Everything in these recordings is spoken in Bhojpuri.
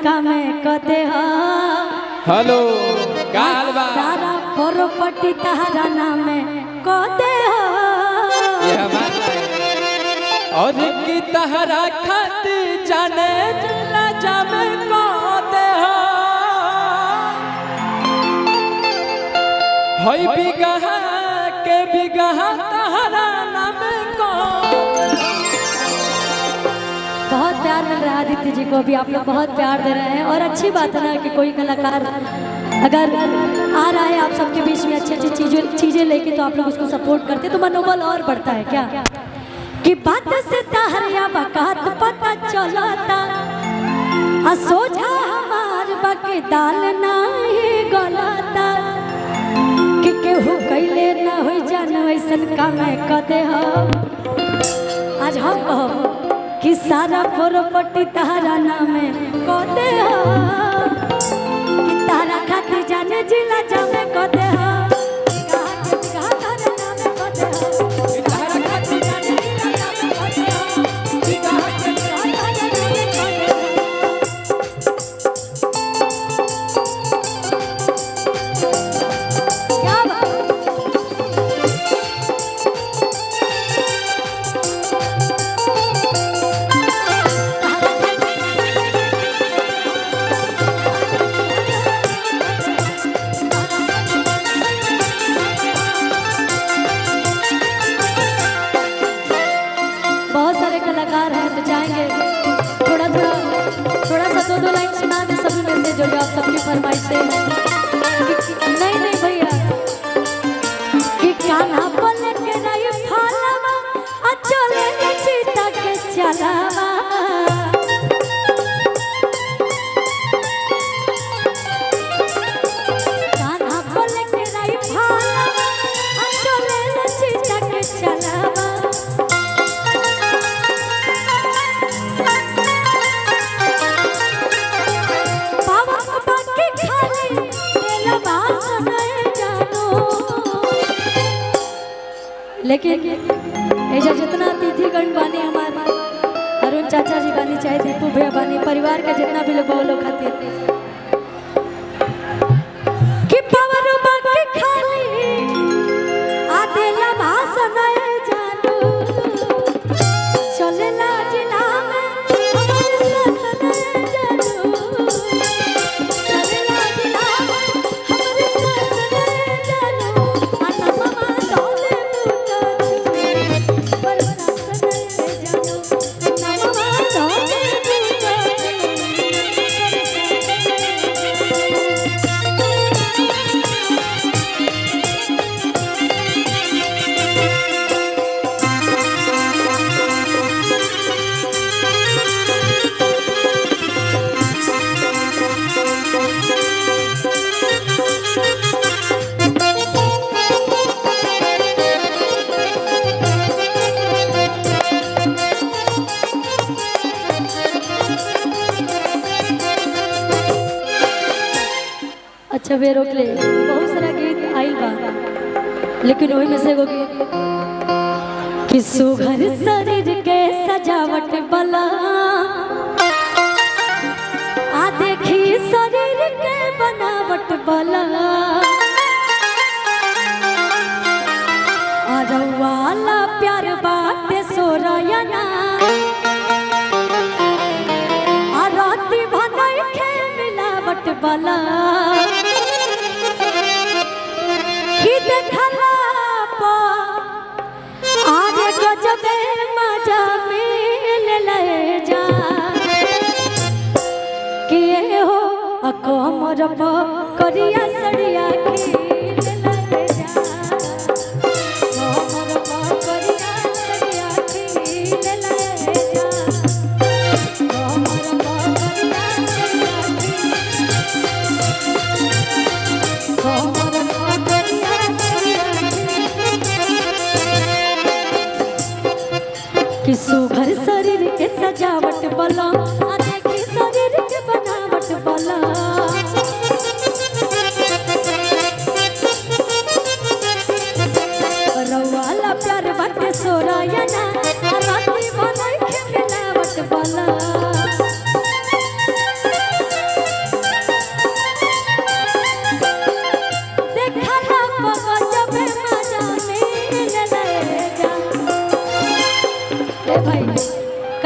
का में कदे हो हेलो गालबा सारा प्रॉपर्टी तहरा नाम में कदे हो ये हमारा और की तहरा खाती जाने जिला जामे कदे हो होई बिगह के बिगह तहरा नाम को। बहुत प्यार मिल रहा है आदित्य जी को भी, आप लोग बहुत प्यार दे रहे हैं और अच्छी बात है ना कि कोई कलाकार अगर आ रहा है आप सबके बीच में अच्छी अच्छी चीजें लेके तो आप लोग उसको सपोर्ट करते तो मनोबल और बढ़ता है क्या कि बात से तहरिया बकात पता चलता सोझा हमार बाकी दाल नहीं गलता कि केहू कैले ना हो जान वैसन काम कदे हो। आज हम कहो कि सारा प्रॉपर्टी तहरा नाम कदे हो कि तारा खातिर जाने जिला जामे कदे हो जो आप सबकी फरमाइश है नहीं नहीं भैया कि कान्हा पल के नहीं फालवा चले चीता के चलावा कान्हा पल के नहीं फालवा चले चीता के चलावा लेकिन ऐसा जितना अतिथि गण बानी हमारे अरुण चाचा जी बानी चाहे दीपू भैया बानी परिवार का जितना भी लोग लोग खाते कि पावर बाकी खाली आधे भाषण जानू चलेला जिला में हमारे शासन जानू चलेला जिला में हमारे शासन जानू अच्छा वे रोक ले बहुत सारा गीत आइल बा लेकिन वही में से एगो गीत कि सुघर शरीर के सजावट बला आ देखी शरीर के बनावट बला अरवाला प्यार बाटे सोरायना आरती भनई के मिलावट बला कि देखला पा आरे गजबे मजा मिल ले जा कि हो अकमर प करिया सड़िया खिल ले जा अकमर प करिया सड़िया खिल ले जा अकमर प करिया सड़िया कि सुघर शरीर के सजावट बला आ देखी शरीर के बनावट बला रवाला प्यार बाटे सोरायना राती भलाई के मिलावट बला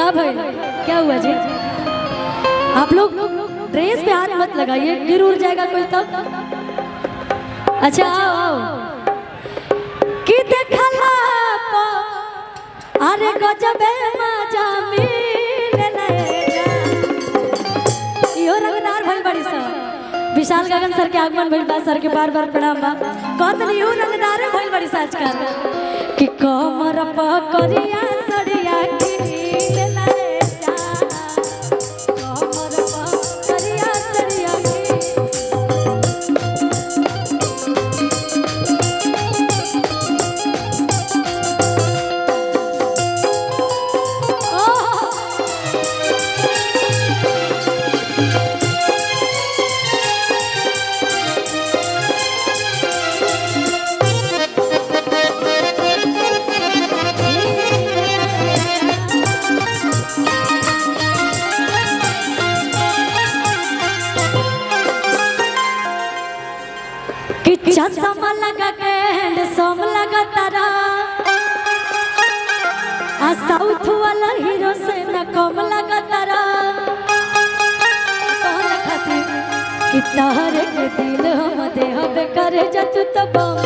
क्या भाई क्या हुआ जी? आप लोग ड्रेस पे हाथ मत लगाइए, गिर उड़ जाएगा कोई तब। अच्छा आओ आओ कि देखला अरे गजबे मजा मिले यो रंगदार भइल बड़ी सा। विशाल गगन सर के आगमन भइल बा, सर के बार बार प्रणाम बा। कहतनी यो रंगदार भइल बड़ी सा आजकल कि कमर पकड़िया सड़िया की ले जा, कमर पकड़िया सड़िया की। चश्मा लगा के हैंडसम लगा तारा, आ साउथ वाला हीरो से न कम लगा तारा। तोहरा खातिर कि तोहरे के दिल हम देह बेकर जतु तो बम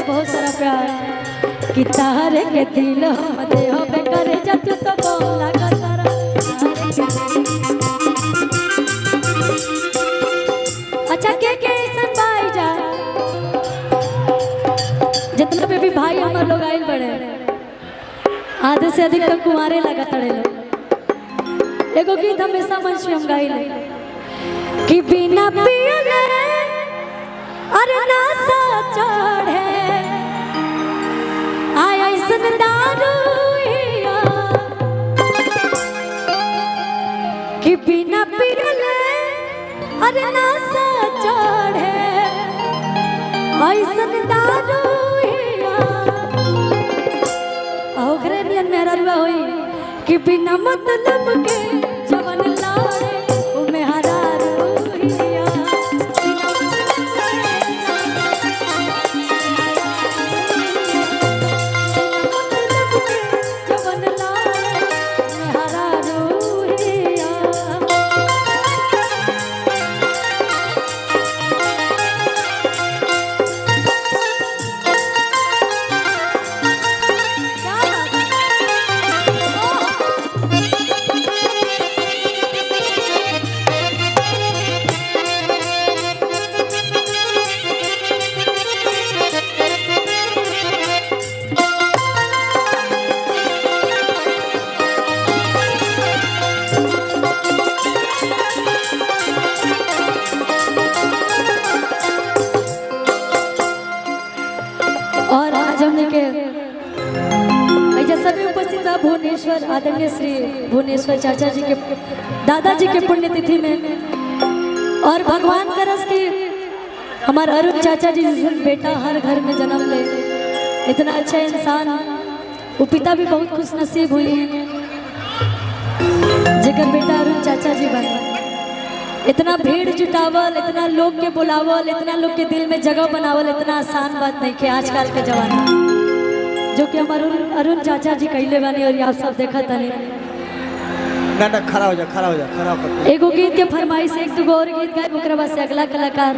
बहुत सारा प्यार कि तारे के दिल हम देह पे करे जतु तो बम लगा तारा। अच्छा के ऐसा भाई जा जितना पे भी भाई हमारे लोग आइल बड़े आधे से अधिक तो कुंवारे लगा तड़े लोग। एगो गीत हमेशा मंच में हम गाइले कि बिना पियले अरे नासा चढ़े दारू कि बिना पियले अरे नशा चढ़े ऐसन दारू ओकरे नियन मेरा रुआ होई कि बिना मतलब के जवन लाड़े ओ मेहरा रुहिया। सभी उपस्थित भुवनेश्वर आदरणीय श्री भुवनेश्वर चाचा जी के दादाजी के पुण्यतिथि में और भगवान करस की हमारे अरुण चाचा जी जिस बेटा हर घर में जन्म ले इतना अच्छा इंसान वो पिता भी बहुत खुश नसीब हुई है जेकर बेटा अरुण चाचा जी बना। इतना भीड़ जुटावल, इतना लोग के बुलावल, इतना लोग के दिल में जगह बनावल इतना आसान बात नहीं कि आजकल के जमाना जो कि हमारे अरुण चाचा जी कहले बानी और आप सब देखा तनी। ना खड़ा हो जा खड़ा हो जा खड़ा हो। एगो गीत के फरमाइश एक दो और गीत गाए ओकरा बाद से अगला कलाकार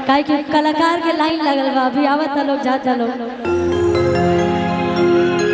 काहे कि कलाकार के लाइन लगल बा अभी आवत लोग जा लोग।